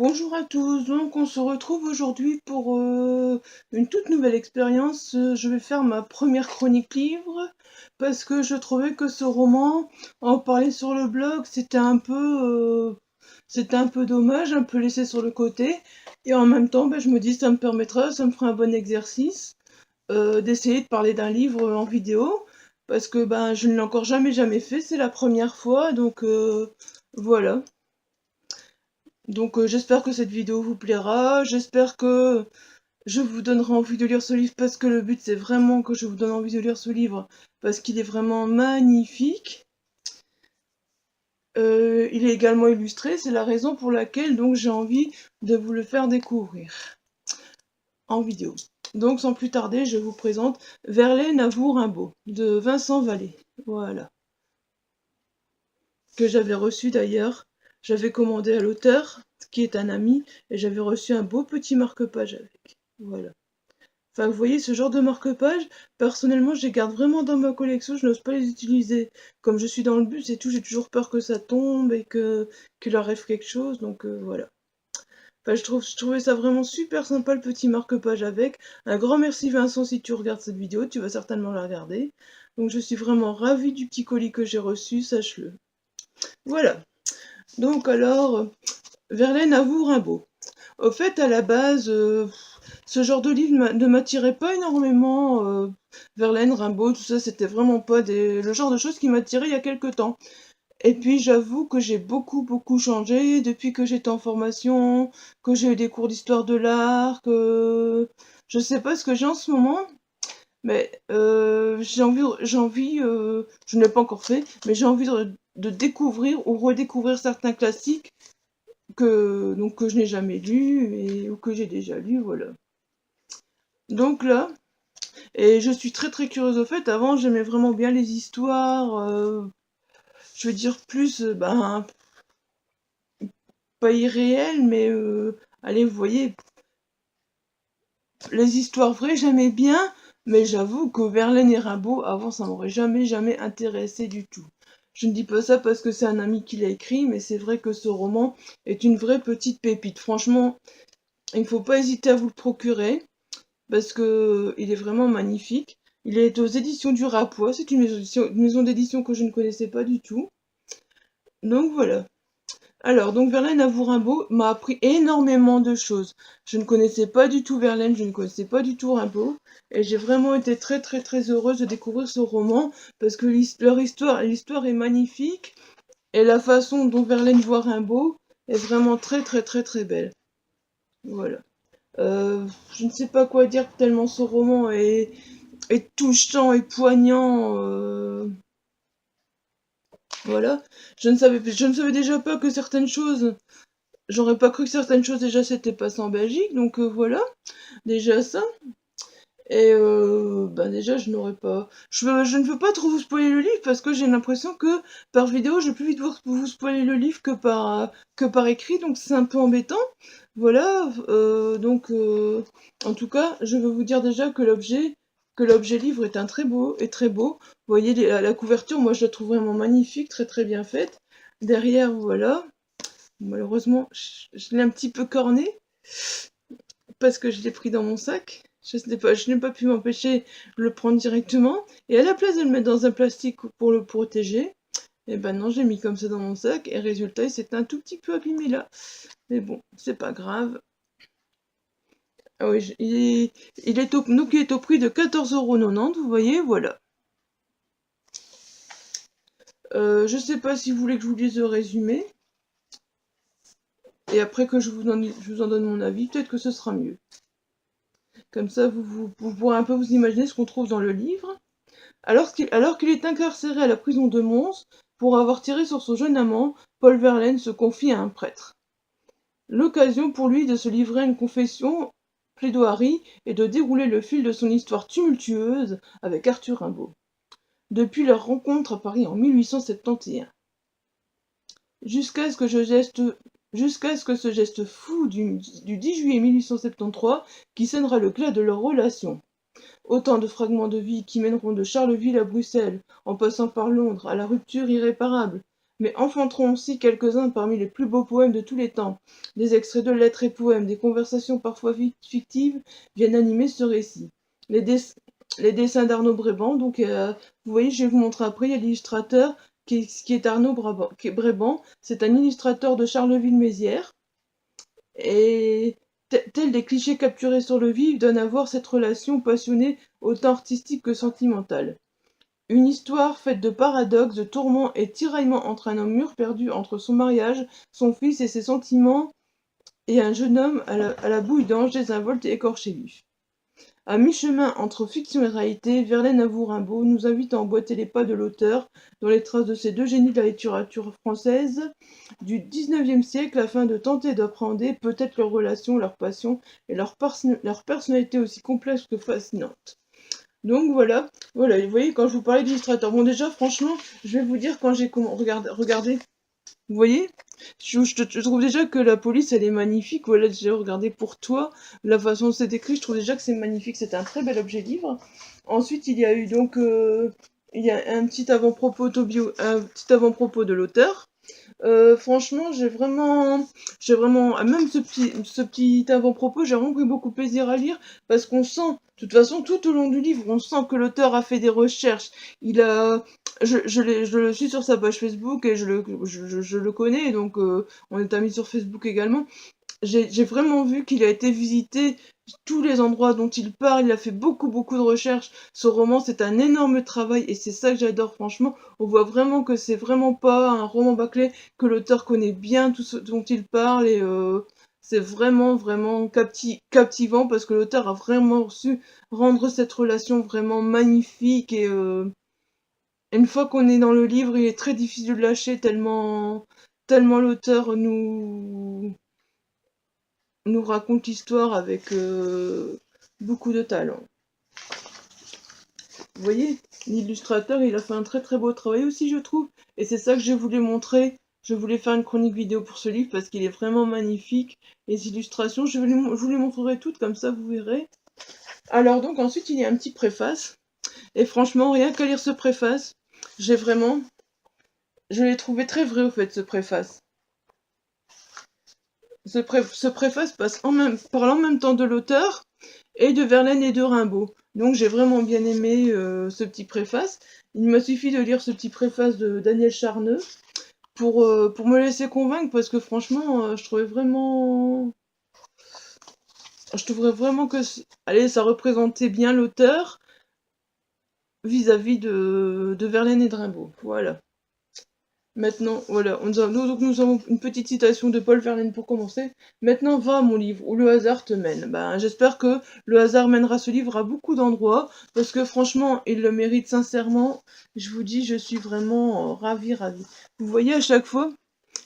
Bonjour à tous, donc on se retrouve aujourd'hui pour une toute nouvelle expérience. Je vais faire ma première chronique livre parce que je trouvais que ce roman, en parler sur le blog, c'était un peu dommage, un peu laissé sur le côté. Et en même temps, je me dis ça me permettra, ça me fera un bon exercice d'essayer de parler d'un livre en vidéo parce que je ne l'ai encore jamais fait, c'est la première fois, donc voilà. Donc j'espère que cette vidéo vous plaira, j'espère que je vous donnerai envie de lire ce livre parce que le but c'est vraiment que je vous donne envie de lire ce livre parce qu'il est vraiment magnifique. Il est également illustré, c'est la raison pour laquelle donc j'ai envie de vous le faire découvrir en vidéo. Donc sans plus tarder, je vous présente Verlaine avoue Rimbaud de Vincent Vallée. Voilà. Que j'avais reçu d'ailleurs. J'avais commandé à l'auteur, qui est un ami, et j'avais reçu un beau petit marque-page avec. Voilà. Enfin, vous voyez, ce genre de marque-page, personnellement, je les garde vraiment dans ma collection, je n'ose pas les utiliser. Comme je suis dans le bus et tout, j'ai toujours peur que ça tombe et qu'il arrive quelque chose, donc voilà. Enfin, je trouvais ça vraiment super sympa, le petit marque-page avec. Un grand merci Vincent si tu regardes cette vidéo, tu vas certainement la regarder. Donc je suis vraiment ravie du petit colis que j'ai reçu, sache-le. Voilà. Donc alors, Verlaine avoue Rimbaud. Au fait, à la base, ce genre de livre ne m'attirait pas énormément. Verlaine, Rimbaud, tout ça, c'était vraiment pas le genre de choses qui m'attiraient il y a quelque temps. Et puis j'avoue que j'ai beaucoup changé depuis que j'étais en formation, que j'ai eu des cours d'histoire de l'art, que je sais pas ce que j'ai en ce moment, mais je ne l'ai pas encore fait, mais j'ai envie de découvrir ou redécouvrir certains classiques que je n'ai jamais lu ou que j'ai déjà lu, voilà. Donc là, et je suis très curieuse au fait, avant j'aimais vraiment bien les histoires, je veux dire plus, pas irréelles, mais allez, vous voyez, les histoires vraies j'aimais bien, mais j'avoue que Verlaine et Rimbaud, avant ça m'aurait jamais intéressé du tout. Je ne dis pas ça parce que c'est un ami qui l'a écrit, mais c'est vrai que ce roman est une vraie petite pépite. Franchement, il ne faut pas hésiter à vous le procurer parce que il est vraiment magnifique. Il est aux éditions du Rapois, c'est une maison d'édition que je ne connaissais pas du tout. Donc voilà. Alors, donc Verlaine avoue Rimbaud m'a appris énormément de choses. Je ne connaissais pas du tout Verlaine, je ne connaissais pas du tout Rimbaud, et j'ai vraiment été très heureuse de découvrir ce roman parce que l'histoire est magnifique et la façon dont Verlaine voit Rimbaud est vraiment très belle. Voilà. Je ne sais pas quoi dire tellement ce roman est touchant et poignant. Voilà. Je ne savais déjà pas que certaines choses. J'aurais pas cru que certaines choses déjà s'étaient passées en Belgique, donc voilà. Déjà ça. Et déjà je n'aurais pas. Je ne veux pas trop vous spoiler le livre parce que j'ai l'impression que par vidéo je vais plus vite vous spoiler le livre que par écrit, donc c'est un peu embêtant. Voilà, en tout cas, je veux vous dire déjà que l'objet livre est très beau. Vous voyez la couverture, moi je la trouve vraiment magnifique, très bien faite. Derrière, voilà. Malheureusement, je l'ai un petit peu corné parce que je l'ai pris dans mon sac. Je n'ai pas pu m'empêcher de le prendre directement. Et à la place de le mettre dans un plastique pour le protéger, et ben non, j'ai mis comme ça dans mon sac. Et résultat, il s'est un tout petit peu abîmé là. Mais bon, c'est pas grave. Ah oui, donc il est au prix de 14,90 €, vous voyez, voilà. Je sais pas si vous voulez que je vous lise le résumé. Et après que je vous en donne mon avis, peut-être que ce sera mieux. Comme ça, vous pourrez un peu vous imaginer ce qu'on trouve dans le livre. Alors qu'il est incarcéré à la prison de Mons pour avoir tiré sur son jeune amant, Paul Verlaine se confie à un prêtre. L'occasion pour lui de se livrer à une confession, plaidoirie et de dérouler le fil de son histoire tumultueuse avec Arthur Rimbaud. Depuis leur rencontre à Paris en 1871. Jusqu'à ce que ce geste fou du 10 juillet 1873 qui sonnera le glas de leur relation. Autant de fragments de vie qui mèneront de Charleville à Bruxelles, en passant par Londres, à la rupture irréparable, mais enfanteront aussi quelques-uns parmi les plus beaux poèmes de tous les temps. Des extraits de lettres et poèmes, des conversations parfois fictives viennent animer ce récit. Les, dess- les dessins d'Arnaud Bréban, donc vous voyez, je vais vous montrer après, il y a l'illustrateur qui est Arnaud Bréban, c'est un illustrateur de Charleville-Mézières, et tels des clichés capturés sur le vif donnent à voir cette relation passionnée autant artistique que sentimentale. Une histoire faite de paradoxes, de tourments et tiraillements entre un homme mûr perdu entre son mariage, son fils et ses sentiments, et un jeune homme à la bouille d'ange désinvolte et écorché vif. À mi-chemin entre fiction et réalité, Verlaine Rimbaud nous invite à emboîter les pas de l'auteur dans les traces de ces deux génies de la littérature française du XIXe siècle afin de tenter d'appréhender peut-être leurs relations, leurs passions et leur personnalité aussi complexe que fascinante. Donc voilà, vous voyez, quand je vous parlais d'illustrateur, bon déjà, franchement, je vais vous dire quand j'ai regardé, vous voyez, je trouve déjà que la police, elle est magnifique, voilà, j'ai regardé pour toi, la façon dont c'est écrit, je trouve déjà que c'est magnifique, c'est un très bel objet livre. Ensuite, il y a eu donc, il y a un petit avant-propos de l'auteur, franchement, même ce petit avant-propos, j'ai vraiment pris beaucoup de plaisir à lire parce qu'on sent, de toute façon, tout au long du livre, on sent que l'auteur a fait des recherches. Il a, je le suis sur sa page Facebook et je le connais, donc on est amis sur Facebook également. J'ai vraiment vu qu'il a été visité tous les endroits dont il parle, il a fait beaucoup de recherches. Ce roman, c'est un énorme travail et c'est ça que j'adore franchement. On voit vraiment que c'est vraiment pas un roman bâclé, que l'auteur connaît bien tout ce dont il parle et c'est vraiment captivant parce que l'auteur a vraiment su rendre cette relation vraiment magnifique et une fois qu'on est dans le livre, il est très difficile de le lâcher tellement l'auteur nous raconte l'histoire avec beaucoup de talent. Vous voyez, l'illustrateur, il a fait un très beau travail aussi, je trouve. Et c'est ça que je voulais montrer. Je voulais faire une chronique vidéo pour ce livre parce qu'il est vraiment magnifique. Les illustrations, je vous les montrerai toutes, comme ça vous verrez. Alors donc ensuite, il y a un petit préface. Et franchement, rien qu'à lire ce préface, je l'ai trouvé très vrai au fait, ce préface. Ce préface parle en même temps de l'auteur et de Verlaine et de Rimbaud. Donc j'ai vraiment bien aimé ce petit préface. Il m'a suffi de lire ce petit préface de Daniel Charneux pour me laisser convaincre parce que franchement, je trouverais vraiment que allez, ça représentait bien l'auteur vis-à-vis de Verlaine et de Rimbaud. Voilà. Maintenant, voilà, nous avons une petite citation de Paul Verlaine pour commencer. Maintenant, va, mon livre, où le hasard te mène. Ben, j'espère que le hasard mènera ce livre à beaucoup d'endroits, parce que franchement, il le mérite sincèrement. Je vous dis, je suis vraiment ravie. Vous voyez, à chaque fois,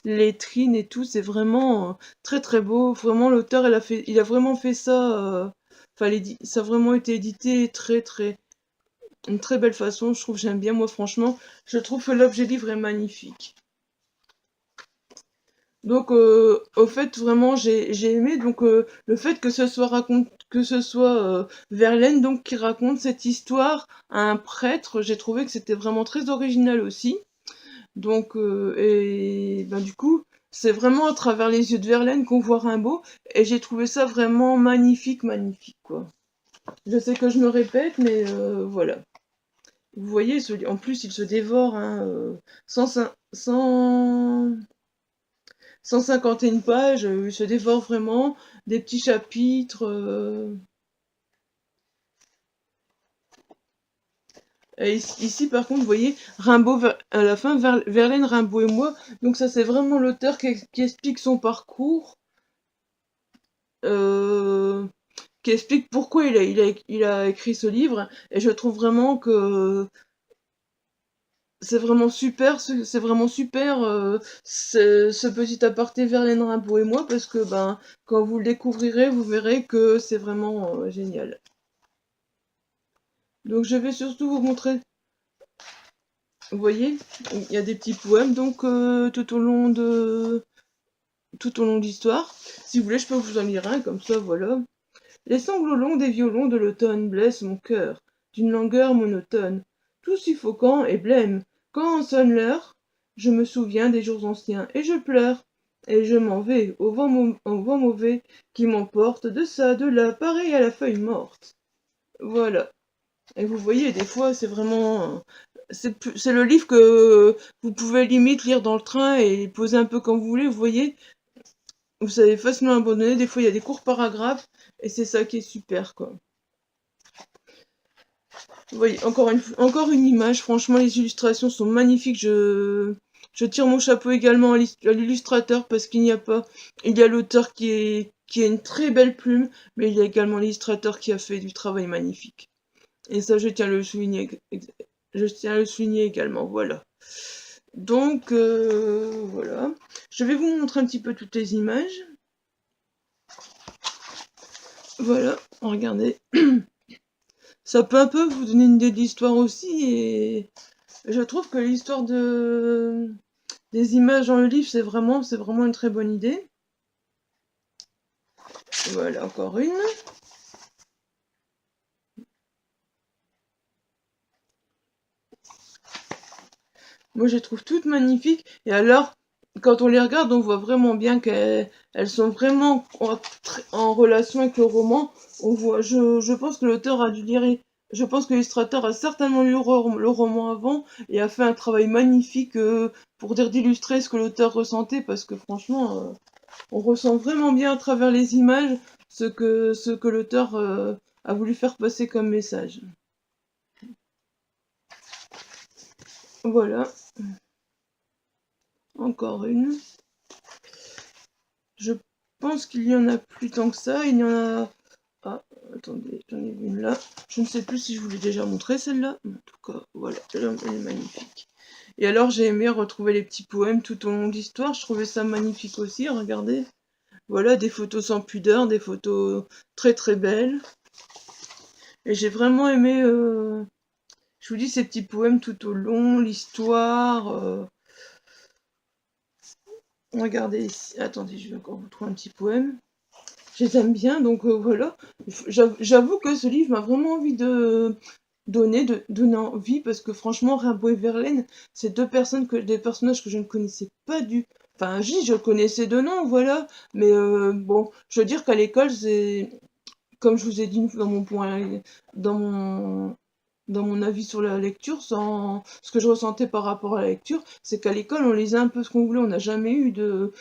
les trines et tout, c'est vraiment très beau. Vraiment, l'auteur, il a vraiment fait ça. Enfin, ça a vraiment été édité une très belle façon. Je trouve, j'aime bien, moi, franchement. Je trouve que l'objet livre est magnifique. Donc, au fait, vraiment, j'ai aimé donc le fait que ce soit Verlaine donc qui raconte cette histoire à un prêtre. J'ai trouvé que c'était vraiment très original aussi. Donc, et ben du coup, c'est vraiment à travers les yeux de Verlaine qu'on voit Rimbaud, et j'ai trouvé ça vraiment magnifique quoi. Je sais que je me répète, mais voilà. Vous voyez, en plus, il se dévore, hein, 151 pages, il se dévore vraiment des petits chapitres. Et ici, par contre, vous voyez, à la fin, Verlaine, Rimbaud et moi. Donc ça, c'est vraiment l'auteur qui explique son parcours, euh, qui explique pourquoi il a écrit ce livre. Et je trouve vraiment que c'est vraiment super ce petit aparté Verlaine, Rimbaud et moi, parce que ben quand vous le découvrirez, vous verrez que c'est vraiment génial. Donc je vais surtout vous montrer, vous voyez, il y a des petits poèmes donc tout au long de l'histoire. Si vous voulez, je peux vous en lire un comme ça, voilà. Les sanglots longs des violons de l'automne blessent mon cœur d'une langueur monotone, tout suffocant et blême. Quand en sonne l'heure, Je me souviens des jours anciens et je pleure. Et je m'en vais au vent mauvais qui m'emporte de ça, de là, pareil à la feuille morte. Voilà. Et vous voyez, des fois, c'est vraiment... C'est le livre que vous pouvez limite lire dans le train et poser un peu comme vous voulez, vous voyez. Vous savez facilement abandonner, des fois il y a des courts paragraphes, et c'est ça qui est super, quoi. Vous voyez, encore une image, franchement les illustrations sont magnifiques, je tire mon chapeau également à l'illustrateur parce qu'il n'y a pas... Il y a l'auteur qui a une très belle plume, mais il y a également l'illustrateur qui a fait du travail magnifique. Et ça, je tiens à le souligner également, voilà. Donc, voilà. Je vais vous montrer un petit peu toutes les images. Voilà, regardez. Ça peut un peu vous donner une idée de l'histoire aussi, et je trouve que l'histoire des images dans le livre, c'est vraiment une très bonne idée. Voilà, encore une. Moi, je les trouve toutes magnifiques. Et alors, quand on les regarde, on voit vraiment bien qu'elles sont vraiment en relation avec le roman. On voit, je pense que l'auteur a dû lire, je pense que l'illustrateur a certainement lu le roman avant et a fait un travail magnifique pour dire d'illustrer ce que l'auteur ressentait, parce que franchement, on ressent vraiment bien à travers les images ce que l'auteur a voulu faire passer comme message. Voilà, encore une. Je pense qu'il y en a plus tant que ça. Il y en a... Ah, attendez, j'en ai vu une là. Je ne sais plus si je vous l'ai déjà montré celle-là. En tout cas, voilà, elle est magnifique. Et alors, j'ai aimé retrouver les petits poèmes tout au long de l'histoire. Je trouvais ça magnifique aussi, regardez. Voilà, des photos sans pudeur, des photos très très belles. Et j'ai vraiment aimé, je vous dis, ces petits poèmes tout au long, l'histoire. Regardez ici. Attendez, je vais encore vous trouver un petit poème. Je les aime bien, donc voilà. J'avoue que ce livre m'a vraiment envie de donner envie, parce que franchement, Rimbaud et Verlaine, c'est des personnages que je ne connaissais pas du... Enfin, je connaissais de nom, voilà. Mais bon, je veux dire qu'à l'école, c'est... Comme je vous ai dit dans mon dans mon avis sur la lecture, ce que je ressentais par rapport à la lecture, c'est qu'à l'école, on lisait un peu ce qu'on voulait, on n'a jamais eu de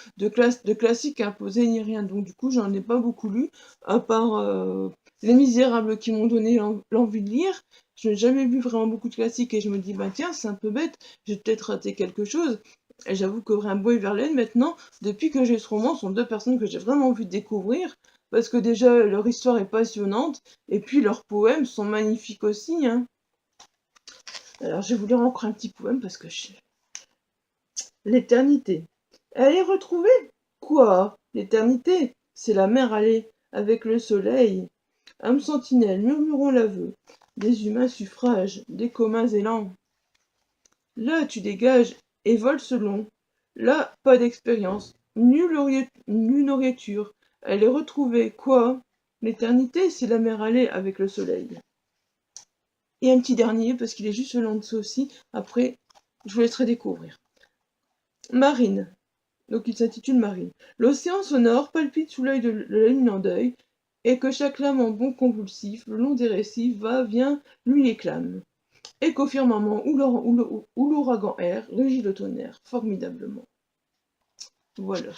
classique imposé ni rien. Donc du coup, j'en ai pas beaucoup lu, à part Les Misérables qui m'ont donné l'envie de lire. Je n'ai jamais lu vraiment beaucoup de classiques et je me dis, bah tiens, c'est un peu bête, j'ai peut-être raté quelque chose. Et j'avoue que Rimbaud et Verlaine, maintenant, depuis que j'ai ce roman, sont deux personnes que j'ai vraiment envie de découvrir, parce que déjà, leur histoire est passionnante, et puis leurs poèmes sont magnifiques aussi, hein. Alors, je vais vous lire encore un petit poème parce que L'éternité. Elle est retrouvée? Quoi? L'éternité? C'est la mer allée, avec le soleil. Âme sentinelle, murmurons l'aveu. Des humains suffrages, des communs élans. Là, tu dégages et voles selon. Là, pas d'expérience, nulle nourriture. Elle est retrouvée. Quoi? L'éternité, c'est la mer allée, avec le soleil. Et un petit dernier, parce qu'il est juste le long de ça aussi. Après, je vous laisserai découvrir. Marine. Donc il s'intitule Marine. L'océan sonore palpite sous l'œil de la lune en deuil, et que chaque lame en bond convulsif, le long des récifs, va, vient, lui les clame. Et qu'au firmament où l'ouragan erre, rugit le tonnerre, formidablement. Voilà.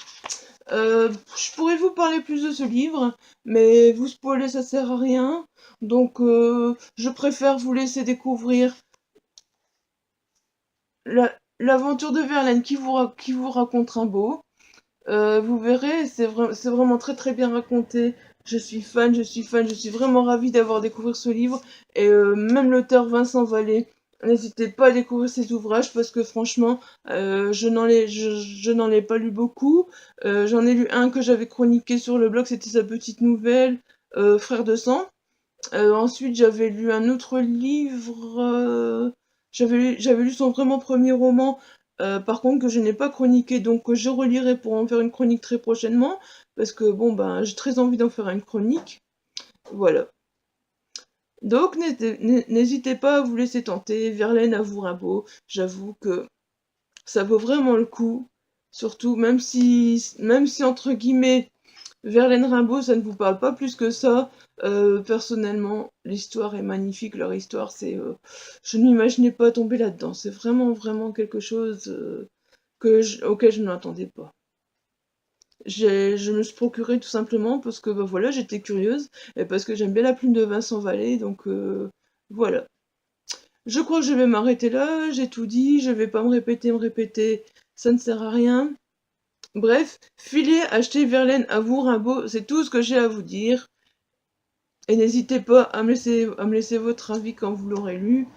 Je pourrais vous parler plus de ce livre, mais vous spoiler, ça sert à rien. Donc, je préfère vous laisser découvrir l'aventure de Verlaine qui vous raconte Rimbaud. Vous verrez, c'est vraiment très très bien raconté. Je suis vraiment ravie d'avoir découvert ce livre. Et même l'auteur Vincent Vallée, n'hésitez pas à découvrir ses ouvrages parce que franchement, je n'en ai pas lu beaucoup. J'en ai lu un que j'avais chroniqué sur le blog, c'était sa petite nouvelle, Frère de sang. Ensuite, j'avais lu un autre livre, j'avais lu son vraiment premier roman, par contre que je n'ai pas chroniqué, donc que je relirai pour en faire une chronique très prochainement, parce que bon ben j'ai très envie d'en faire une chronique. Voilà. Donc n'hésitez pas à vous laisser tenter, Verlaine à vous Rimbaud. J'avoue que ça vaut vraiment le coup. Surtout, même si entre guillemets, Verlaine Rimbaud, ça ne vous parle pas plus que ça. Personnellement, l'histoire est magnifique. Leur histoire, je ne m'imaginais pas tomber là-dedans. C'est vraiment, vraiment quelque chose auquel je ne m'attendais pas. Je me suis procuré tout simplement parce que bah, voilà, j'étais curieuse et parce que j'aime bien la plume de Vincent Vallée. Donc voilà. Je crois que je vais m'arrêter là. J'ai tout dit. Je vais pas me répéter. Ça ne sert à rien. Bref, filez, achetez Verlaine à vous, Rimbaud, c'est tout ce que j'ai à vous dire. Et n'hésitez pas à me laisser votre avis quand vous l'aurez lu.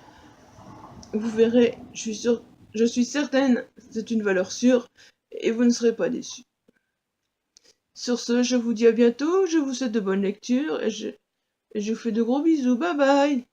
Vous verrez, je suis certaine, c'est une valeur sûre, et vous ne serez pas déçus. Sur ce, je vous dis à bientôt, je vous souhaite de bonnes lectures, et je vous fais de gros bisous, bye bye!